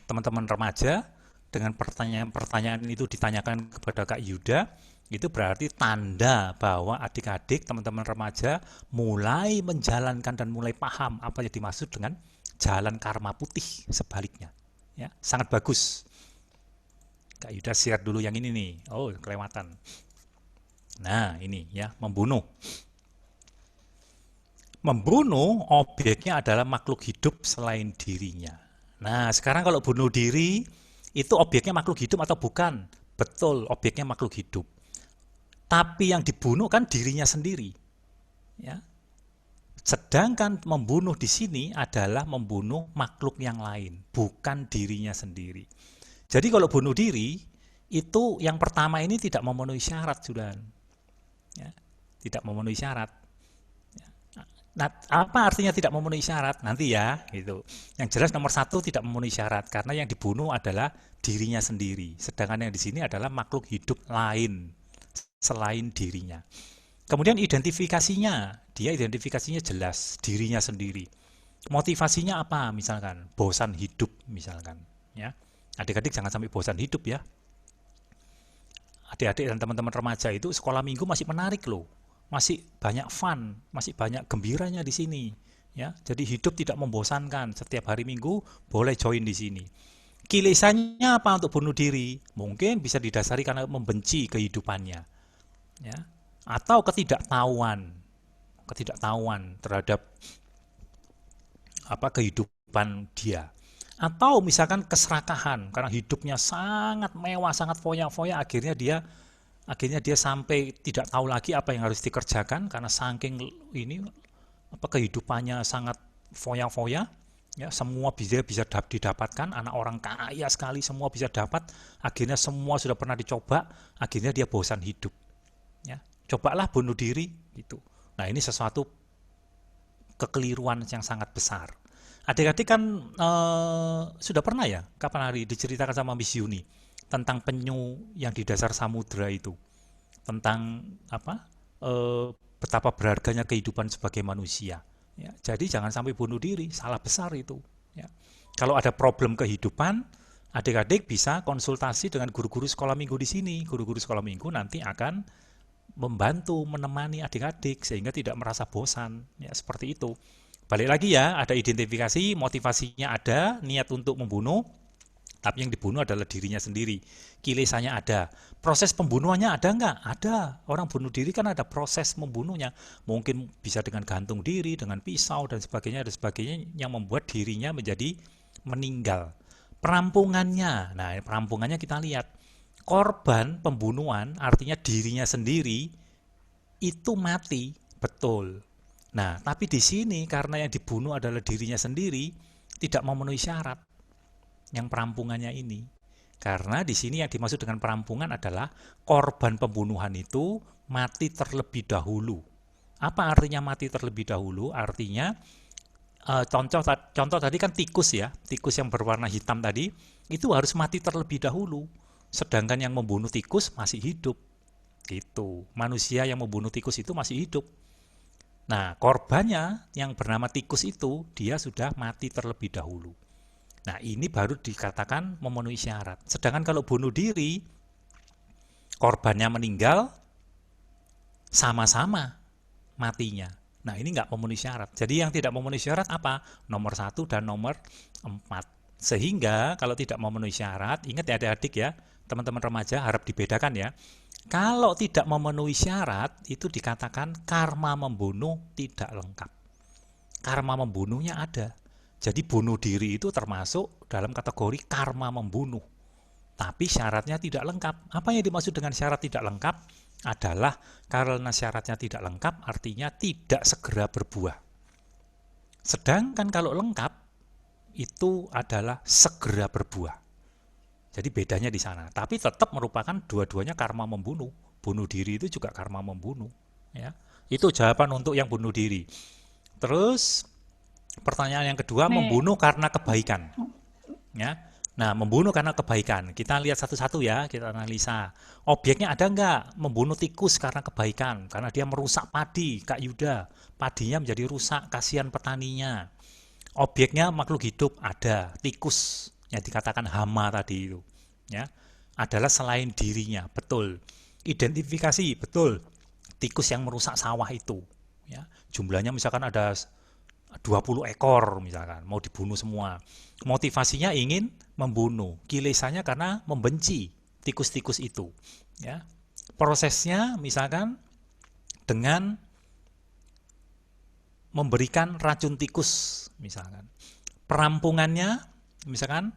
teman-teman remaja, dengan pertanyaan-pertanyaan itu ditanyakan kepada Kak Yuda, itu berarti tanda bahwa adik-adik, teman-teman remaja mulai menjalankan dan mulai paham apa yang dimaksud dengan jalan karma putih sebaliknya. Ya, sangat bagus. Kak Yuda share dulu yang ini nih. Oh, kelewatan. Nah, ini ya, membunuh. Membunuh objeknya adalah makhluk hidup selain dirinya. Nah, sekarang kalau bunuh diri, itu objeknya makhluk hidup atau bukan? Betul, objeknya makhluk hidup. Tapi yang dibunuh kan dirinya sendiri. Ya. Sedangkan membunuh di sini adalah membunuh makhluk yang lain, bukan dirinya sendiri. Jadi kalau bunuh diri, itu yang pertama ini tidak memenuhi syarat, sudah. Ya, tidak memenuhi syarat. Nah, apa artinya tidak memenuhi syarat? Nanti ya, gitu. Yang jelas nomor 1 tidak memenuhi syarat, karena yang dibunuh adalah dirinya sendiri. Sedangkan yang di sini adalah makhluk hidup lain, selain dirinya. Kemudian identifikasinya, dia identifikasinya jelas, dirinya sendiri. Motivasinya apa? Misalkan, bosan hidup, misalkan. Ya, adik-adik jangan sampai bosan hidup ya. Adik-adik dan teman-teman remaja itu sekolah minggu masih menarik loh. Masih banyak fun, masih banyak gembiranya di sini. Ya, jadi hidup tidak membosankan. Setiap hari Minggu boleh join di sini. Kilesannya apa untuk bunuh diri? Mungkin bisa didasari karena membenci kehidupannya, ya, atau ketidaktahuan terhadap apa kehidupan dia. Atau misalkan keserakahan karena hidupnya sangat mewah, sangat foya-foya, akhirnya dia sampai tidak tahu lagi apa yang harus dikerjakan karena saking ini apa kehidupannya sangat foya-foya, ya, semua bisa didapatkan, anak orang kaya sekali semua bisa dapat, akhirnya semua sudah pernah dicoba, akhirnya dia bosan hidup, ya, cobalah bunuh diri gitu. Nah, ini sesuatu kekeliruan yang sangat besar. Adik-adik kan sudah pernah ya kapan hari diceritakan sama Miss Yuni tentang penyu yang di dasar samudra itu, tentang apa betapa berharganya kehidupan sebagai manusia. Ya, jadi jangan sampai bunuh diri, salah besar itu. Ya. Kalau ada problem kehidupan, adik-adik bisa konsultasi dengan guru-guru sekolah minggu di sini. Guru-guru sekolah minggu nanti akan membantu menemani adik-adik sehingga tidak merasa bosan. Ya, seperti itu. Balik lagi ya, ada identifikasi, motivasinya ada, niat untuk membunuh, tapi yang dibunuh adalah dirinya sendiri. Kilesannya ada. Proses pembunuhannya ada nggak? Ada. Orang bunuh diri kan ada proses membunuhnya. Mungkin bisa dengan gantung diri, dengan pisau, dan sebagainya yang membuat dirinya menjadi meninggal. Perampungannya. Nah, perampungannya kita lihat. Korban pembunuhan, artinya dirinya sendiri, itu mati. Betul. Nah, tapi di sini karena yang dibunuh adalah dirinya sendiri, tidak memenuhi syarat yang perampungannya ini. Karena di sini yang dimaksud dengan perampungan adalah korban pembunuhan itu mati terlebih dahulu. Apa artinya mati terlebih dahulu? Artinya contoh tadi kan tikus ya, tikus yang berwarna hitam tadi itu harus mati terlebih dahulu. Sedangkan yang membunuh tikus masih hidup. Gitu. Manusia yang membunuh tikus itu masih hidup. Nah, korbannya yang bernama tikus itu dia sudah mati terlebih dahulu. Nah, ini baru dikatakan memenuhi syarat. Sedangkan kalau bunuh diri, korbannya meninggal, sama-sama matinya. Nah, ini nggak memenuhi syarat. Jadi yang tidak memenuhi syarat apa? Nomor 1 dan nomor 4. Sehingga kalau tidak memenuhi syarat, ingat ya adik-adik ya, teman-teman remaja harap dibedakan ya. Kalau tidak memenuhi syarat, itu dikatakan karma membunuh tidak lengkap. Karma membunuhnya ada. Jadi bunuh diri itu termasuk dalam kategori karma membunuh. Tapi syaratnya tidak lengkap. Apa yang dimaksud dengan syarat tidak lengkap? Adalah karena syaratnya tidak lengkap, artinya tidak segera berbuah. Sedangkan kalau lengkap, itu adalah segera berbuah. Jadi bedanya di sana. Tapi tetap merupakan dua-duanya karma membunuh. Bunuh diri itu juga karma membunuh. Ya. Itu jawaban untuk yang bunuh diri. Terus pertanyaan yang kedua, membunuh karena kebaikan. Ya. Nah, membunuh karena kebaikan. Kita lihat satu-satu ya, kita analisa. Objeknya ada nggak? Membunuh tikus karena kebaikan. Karena dia merusak padi, Kak Yuda. Padinya menjadi rusak, kasihan petaninya. Objeknya makhluk hidup ada, tikus yang dikatakan hama tadi itu, ya, adalah selain dirinya, betul. Identifikasi, betul. Tikus yang merusak sawah itu, ya. Jumlahnya misalkan ada 20 ekor misalkan, mau dibunuh semua. Motivasinya ingin membunuh, kilesanya karena membenci tikus-tikus itu, ya. Prosesnya misalkan dengan memberikan racun tikus misalkan. Perampungannya misalkan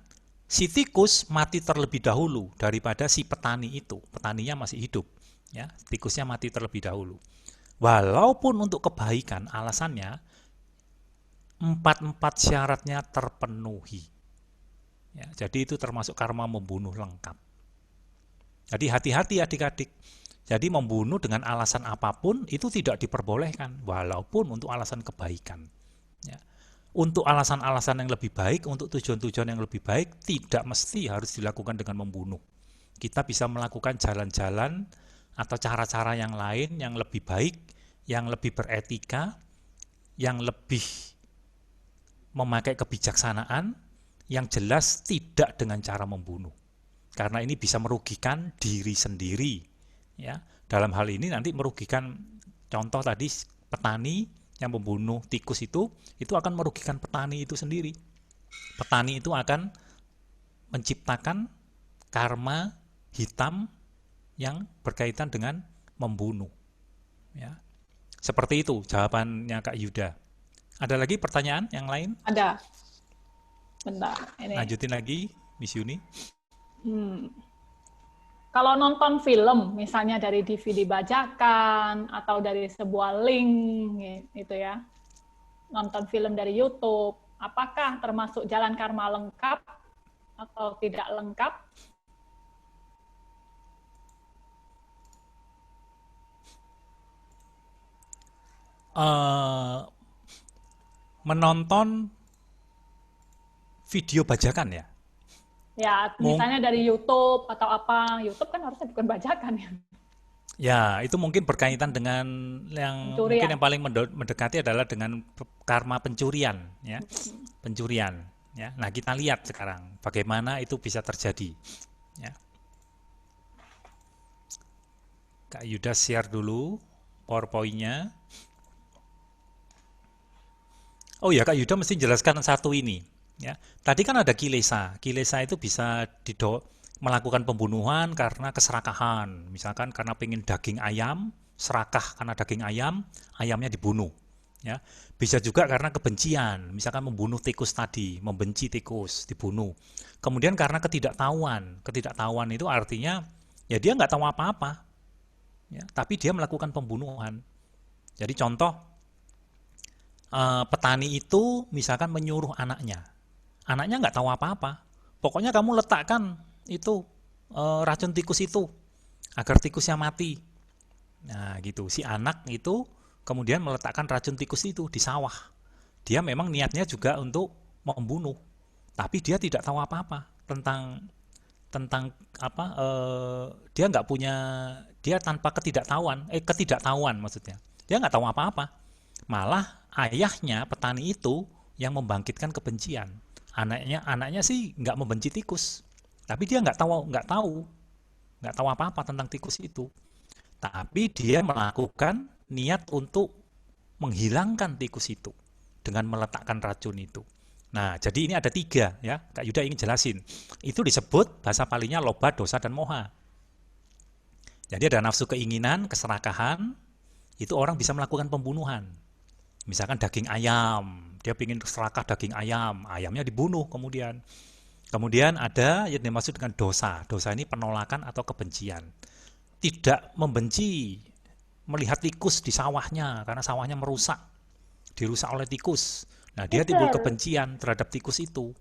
si tikus mati terlebih dahulu daripada si petani itu. Petaninya masih hidup, ya. Tikusnya mati terlebih dahulu. Walaupun untuk kebaikan alasannya empat syaratnya terpenuhi. Ya, jadi itu termasuk karma membunuh lengkap. Jadi hati-hati adik-adik. Jadi membunuh dengan alasan apapun itu tidak diperbolehkan, walaupun untuk alasan kebaikan. Ya. Untuk alasan-alasan yang lebih baik, untuk tujuan-tujuan yang lebih baik, tidak mesti harus dilakukan dengan membunuh. Kita bisa melakukan jalan-jalan atau cara-cara yang lain yang lebih baik, yang lebih beretika, yang lebih memakai kebijaksanaan, yang jelas tidak dengan cara membunuh. Karena ini bisa merugikan diri sendiri. Ya, dalam hal ini nanti merugikan, contoh tadi petani yang membunuh tikus itu akan merugikan petani itu sendiri. Petani itu akan menciptakan karma hitam yang berkaitan dengan membunuh. Ya. Seperti itu jawabannya Kak Yuda. Ada lagi pertanyaan yang lain? Ada. Bentar. Ini. Lanjutin lagi, Miss Yuni. Kalau nonton film, misalnya dari DVD bajakan atau dari sebuah link, gitu ya, nonton film dari YouTube, apakah termasuk jalan karma lengkap atau tidak lengkap? Menonton video bajakan ya? Ya, misalnya dari YouTube atau apa. YouTube kan harusnya bukan bajakan ya. Ya, itu mungkin berkaitan dengan yang Pencurian. mungkin yang paling mendekati adalah dengan karma pencurian, ya. Pencurian, ya. Nah, kita lihat sekarang bagaimana itu bisa terjadi, ya. Kak Yuda share dulu PowerPoint-nya. Oh ya, Kak Yuda mesti jelaskan satu ini. Ya, tadi kan ada kilesa. Kilesa itu bisa melakukan pembunuhan karena keserakahan. Misalkan karena pengen daging ayam, serakah karena daging ayam, ayamnya dibunuh. Ya, bisa juga karena kebencian. Misalkan membunuh tikus tadi, membenci tikus, dibunuh. Kemudian karena ketidaktahuan. Ketidaktahuan itu artinya ya dia nggak tahu apa-apa. Ya, tapi dia melakukan pembunuhan. Jadi contoh, petani itu misalkan menyuruh anaknya. Anaknya nggak tahu apa-apa. Pokoknya kamu letakkan itu racun tikus itu agar tikusnya mati. Nah, gitu. Si anak itu kemudian meletakkan racun tikus itu di sawah. Dia memang niatnya juga untuk membunuh, tapi dia tidak tahu apa-apa tentang apa. Dia nggak punya, dia tanpa ketidaktahuan maksudnya. Dia nggak tahu apa-apa. Malah ayahnya petani itu yang membangkitkan kebencian. Anaknya sih nggak membenci tikus, tapi dia nggak tahu apa-apa tentang tikus itu. Tapi dia melakukan niat untuk menghilangkan tikus itu dengan meletakkan racun itu. Nah, jadi ini ada 3 ya. Kak Yuda ingin jelasin. Itu disebut bahasa palinya loba, dosa, dan moha. Jadi ada nafsu keinginan, keserakahan, itu orang bisa melakukan pembunuhan. Misalkan daging ayam, dia ingin serakah daging ayam, ayamnya dibunuh kemudian. Kemudian ada yang dimaksud dengan dosa. Dosa ini penolakan atau kebencian. Tidak membenci melihat tikus di sawahnya karena sawahnya dirusak oleh tikus. Nah, dia timbul kebencian terhadap tikus itu.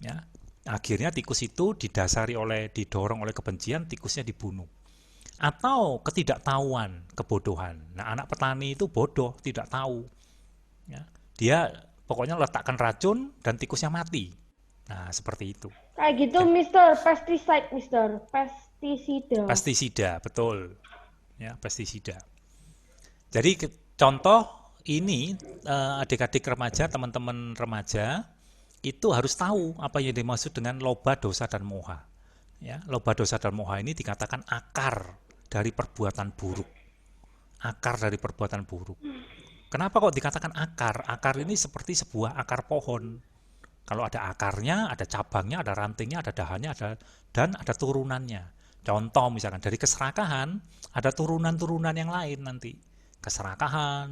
Ya. Akhirnya tikus itu didorong oleh kebencian, tikusnya dibunuh. Atau ketidaktahuan, kebodohan. Nah, anak petani itu bodoh, tidak tahu. Ya. Dia pokoknya letakkan racun dan tikusnya mati. Nah, seperti itu. Kayak gitu, Mister. Pestisida. Pestisida, betul. Ya, pestisida. Jadi contoh ini adik-adik remaja, teman-teman remaja itu harus tahu apa yang dimaksud dengan loba, dosa, dan moha. Ya, loba, dosa, dan moha ini dikatakan akar dari perbuatan buruk. Akar dari perbuatan buruk. Kenapa kok dikatakan akar? Akar ini seperti sebuah akar pohon. Kalau ada akarnya, ada cabangnya, ada rantingnya, ada dahannya, dan ada turunannya. Contoh misalkan dari keserakahan, ada turunan-turunan yang lain nanti. Keserakahan,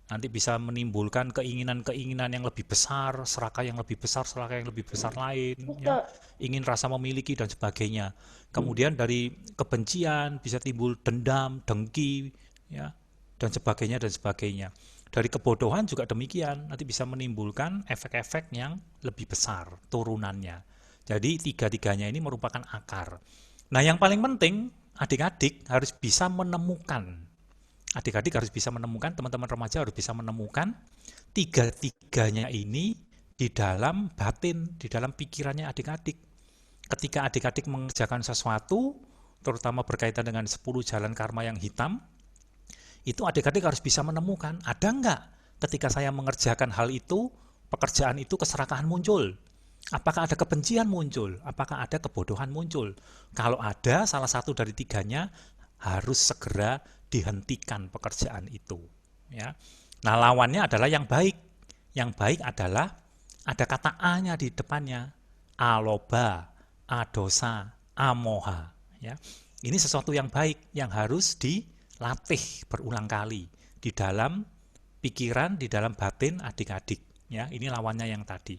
nanti bisa menimbulkan keinginan-keinginan yang lebih besar, serakah yang lebih besar, serakah yang lebih besar lain, ya. Mister, Ingin rasa memiliki dan sebagainya. Kemudian dari kebencian bisa timbul dendam, dengki, ya, dan sebagainya dan sebagainya. Dari kebodohan juga demikian, nanti bisa menimbulkan efek-efek yang lebih besar turunannya. Jadi tiga-tiganya ini merupakan akar. Nah, yang paling penting adik-adik harus bisa menemukan. Adik-adik harus bisa menemukan, teman-teman remaja harus bisa menemukan tiga-tiganya ini di dalam batin, di dalam pikirannya adik-adik. Ketika adik-adik mengerjakan sesuatu, terutama berkaitan dengan 10 jalan karma yang hitam, itu adik-adik harus bisa menemukan, ada nggak ketika saya mengerjakan hal itu, pekerjaan itu keserakahan muncul? Apakah ada kebencian muncul? Apakah ada kebodohan muncul? Kalau ada salah satu dari tiganya, harus segera dihentikan pekerjaan itu. Ya. Nah, lawannya adalah yang baik. Yang baik adalah ada kata A-nya di depannya. Aloba, adosa, amoha. Ya. Ini sesuatu yang baik yang harus dilatih berulang kali di dalam pikiran, di dalam batin adik-adik. Ya, ini lawannya yang tadi.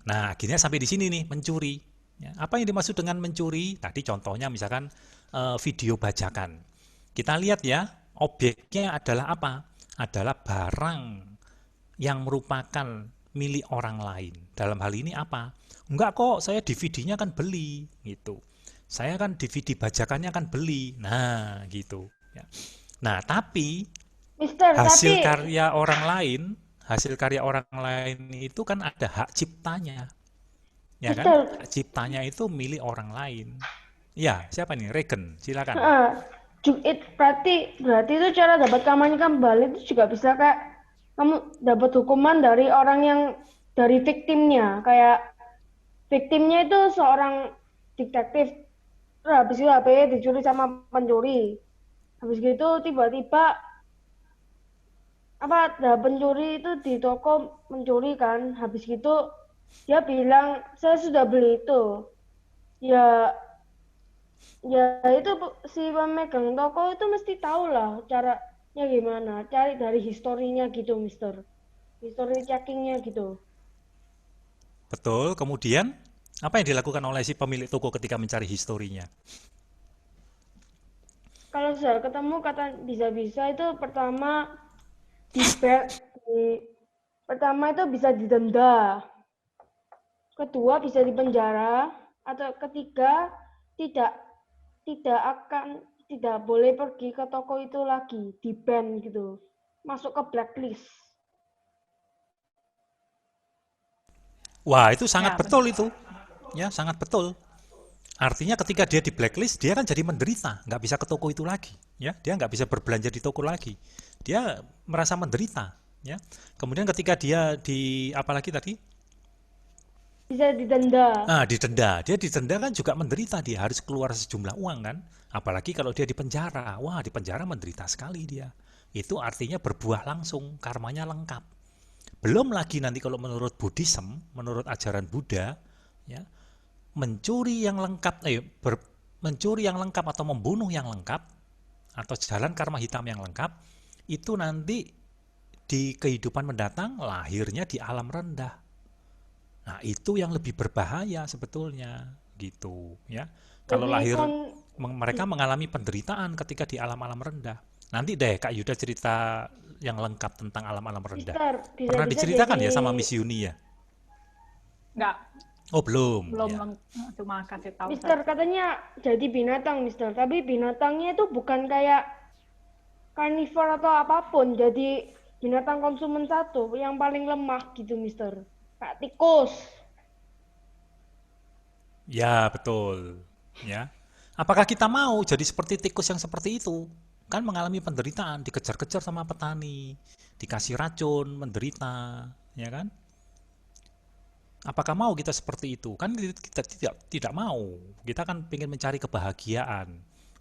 Nah, akhirnya sampai di sini nih, mencuri. Ya, apa yang dimaksud dengan mencuri? Tadi contohnya misalkan video bajakan. Kita lihat ya, objeknya adalah apa? Adalah barang yang merupakan milik orang lain. Dalam hal ini apa? Enggak kok, saya DVD-nya kan beli, gitu. Saya kan DVD bajakannya kan beli. Nah, gitu. Ya. Nah, tapi Mister, hasil tapi karya orang lain, hasil karya orang lain itu kan ada hak ciptanya. Ya kan? Mister, Hak ciptanya itu milik orang lain. Ya, siapa nih? Regen, silakan. berarti itu cara dapat kamarnya kembali itu juga bisa kayak kamu dapat hukuman dari orang yang dari victimnya. Kayak victimnya itu seorang detektif. Habis itu HP dicuri sama pencuri. Habis gitu tiba-tiba pencuri itu di toko mencuri kan. Habis gitu dia bilang saya sudah beli itu. Ya itu si pemegang toko itu mesti tahu lah caranya gimana. Cari dari historinya gitu, Mister. History checkingnya gitu. Betul. Kemudian, apa yang dilakukan oleh si pemilik toko ketika mencari historinya? Kalau sudah ketemu kata bisa-bisa itu pertama itu bisa didenda. Kedua bisa dipenjara atau ketiga tidak tidak boleh pergi ke toko itu lagi, di-ban gitu. Masuk ke blacklist. Wah, itu sangat Ya, betul benar. itu. Ya, sangat betul. Artinya ketika dia di blacklist, dia kan jadi menderita, nggak bisa ke toko itu lagi. Ya, dia nggak bisa berbelanja di toko lagi. Dia merasa menderita. Ya. Kemudian ketika dia apalagi tadi? Bisa didenda. Didenda. Dia didenda kan juga menderita, dia harus keluar sejumlah uang kan. Apalagi kalau dia di penjara. Wah, di penjara menderita sekali dia. Itu artinya berbuah langsung, karmanya lengkap. Belum lagi nanti kalau menurut Buddhism, menurut ajaran Buddha, ya, mencuri yang lengkap atau membunuh yang lengkap atau jalan karma hitam yang lengkap itu nanti di kehidupan mendatang lahirnya di alam rendah. Nah, itu yang lebih berbahaya sebetulnya gitu ya. Kalau Jadi lahir mereka mengalami penderitaan ketika di alam-alam rendah. Nanti deh Kak Yuda cerita yang lengkap tentang alam-alam rendah. Mister, Pernah bisa-bisa diceritakan jadi ya sama Miss Yuni ya? Enggak, Oh, belum. belum Ya. cuma kasih tahu Mister saja. katanya jadi binatang, Mister. Tapi binatangnya itu bukan kayak karnivor atau apapun. Jadi binatang konsumen satu yang paling lemah gitu, Mister. Kayak tikus. Ya, betul. Ya. Apakah kita mau jadi seperti tikus yang seperti itu? kan mengalami penderitaan, dikejar-kejar sama petani, dikasih racun, menderita, ya kan? Apakah mau kita seperti itu? Kan kita tidak mau. Kita kan ingin mencari kebahagiaan.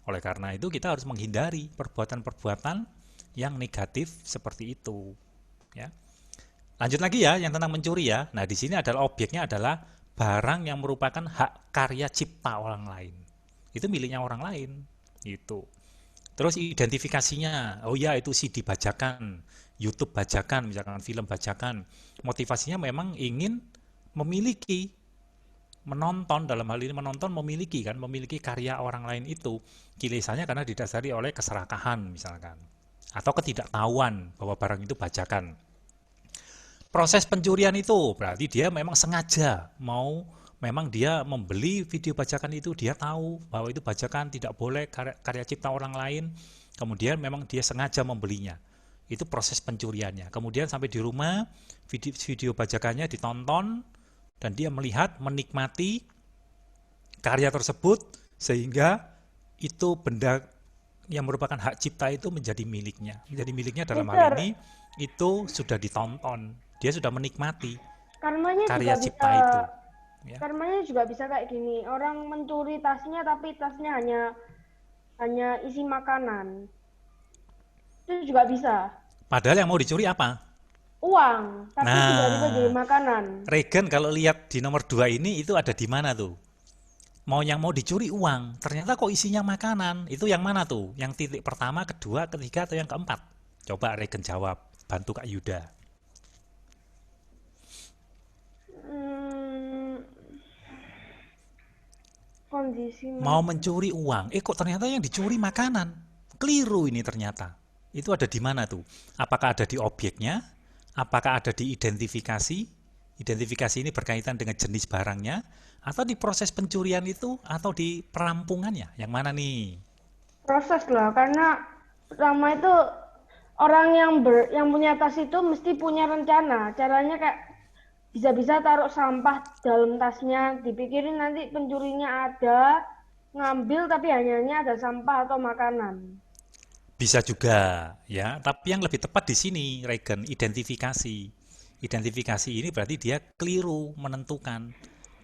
Oleh karena itu kita harus menghindari perbuatan-perbuatan yang negatif seperti itu. Ya. Lanjut lagi ya, yang tentang mencuri ya. Nah, di sini adalah objeknya adalah barang yang merupakan hak karya cipta orang lain. Itu miliknya orang lain. Itu. Terus identifikasinya, oh ya itu CD bajakan, YouTube bajakan, misalkan film bajakan. Motivasinya memang ingin memiliki, menonton, dalam hal ini menonton memiliki kan, memiliki karya orang lain itu. Kilisannya karena didasari oleh keserakahan misalkan, atau ketidaktahuan bahwa barang itu bajakan. Proses pencurian itu berarti dia memang sengaja memang dia membeli video bajakan itu, dia tahu bahwa itu bajakan, tidak boleh karya cipta orang lain, kemudian memang dia sengaja membelinya. Itu proses pencuriannya. Kemudian sampai di rumah, video bajakannya ditonton, dan dia melihat, menikmati karya tersebut, sehingga itu benda yang merupakan hak cipta itu menjadi miliknya. Menjadi miliknya dalam hal ini, itu sudah ditonton. Dia sudah menikmati karya cipta itu. Ya. Karmanya juga bisa kayak gini, orang mencuri tasnya tapi tasnya hanya isi makanan. Itu juga bisa. Padahal yang mau dicuri apa? Uang, tapi juga bisa jadi makanan. Regan kalau lihat di nomor 2 ini itu ada di mana tuh? Yang mau dicuri uang, ternyata kok isinya makanan. Itu yang mana tuh? Yang titik pertama, kedua, ketiga, atau yang keempat? Coba Regan jawab, bantu Kak Yuda. Kondisi mau mencuri uang, kok ternyata yang dicuri makanan. Keliru ini ternyata. Itu ada di mana tuh? Apakah ada di objeknya? Apakah ada di identifikasi? Identifikasi ini berkaitan dengan jenis barangnya, atau di proses pencurian itu, atau di perampungannya? Yang mana nih? Proses lah, karena pertama itu orang yang punya tas itu mesti punya rencana. Caranya kayak bisa-bisa taruh sampah dalam tasnya, dipikirin nanti pencurinya ada, ngambil tapi hanya ada sampah atau makanan. Bisa juga, ya. Tapi yang lebih tepat di sini, Regan, identifikasi. Identifikasi ini berarti dia keliru menentukan.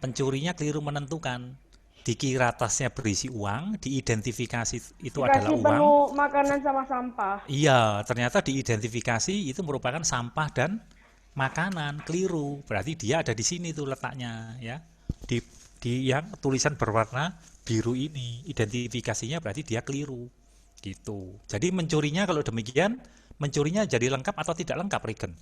Pencurinya keliru menentukan. Dikira tasnya berisi uang, diidentifikasi itu adalah uang. Penuh makanan sama sampah. Iya, ternyata diidentifikasi itu merupakan sampah dan makanan. Keliru. Berarti dia ada di sini tuh letaknya, ya. Di yang tulisan berwarna biru ini, identifikasinya berarti dia keliru. Gitu. Jadi mencurinya kalau demikian, mencurinya jadi lengkap atau tidak lengkap, Regan?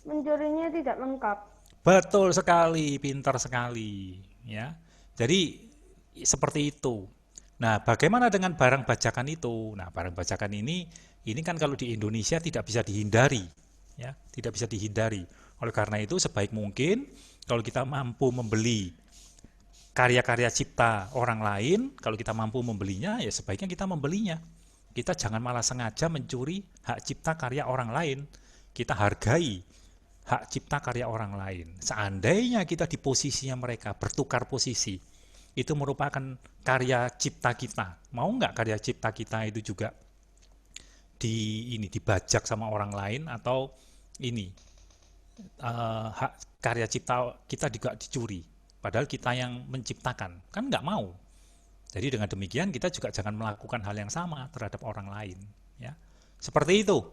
Mencurinya tidak lengkap. Betul sekali, pintar sekali, ya. Jadi seperti itu. Nah, bagaimana dengan barang bajakan itu? Nah, barang bajakan ini kan kalau di Indonesia tidak bisa dihindari, ya, tidak bisa dihindari. Oleh karena itu, sebaik mungkin kalau kita mampu membeli karya-karya cipta orang lain, kalau kita mampu membelinya, ya sebaiknya kita membelinya. Kita jangan malah sengaja mencuri hak cipta karya orang lain. Kita hargai hak cipta karya orang lain. Seandainya kita di posisinya mereka, bertukar posisi, itu merupakan karya cipta kita. Mau nggak karya cipta kita itu juga dibajak sama orang lain, atau hak karya cipta kita juga dicuri? Padahal kita yang menciptakan, kan nggak mau. Jadi dengan demikian kita juga jangan melakukan hal yang sama terhadap orang lain. Ya. Seperti itu.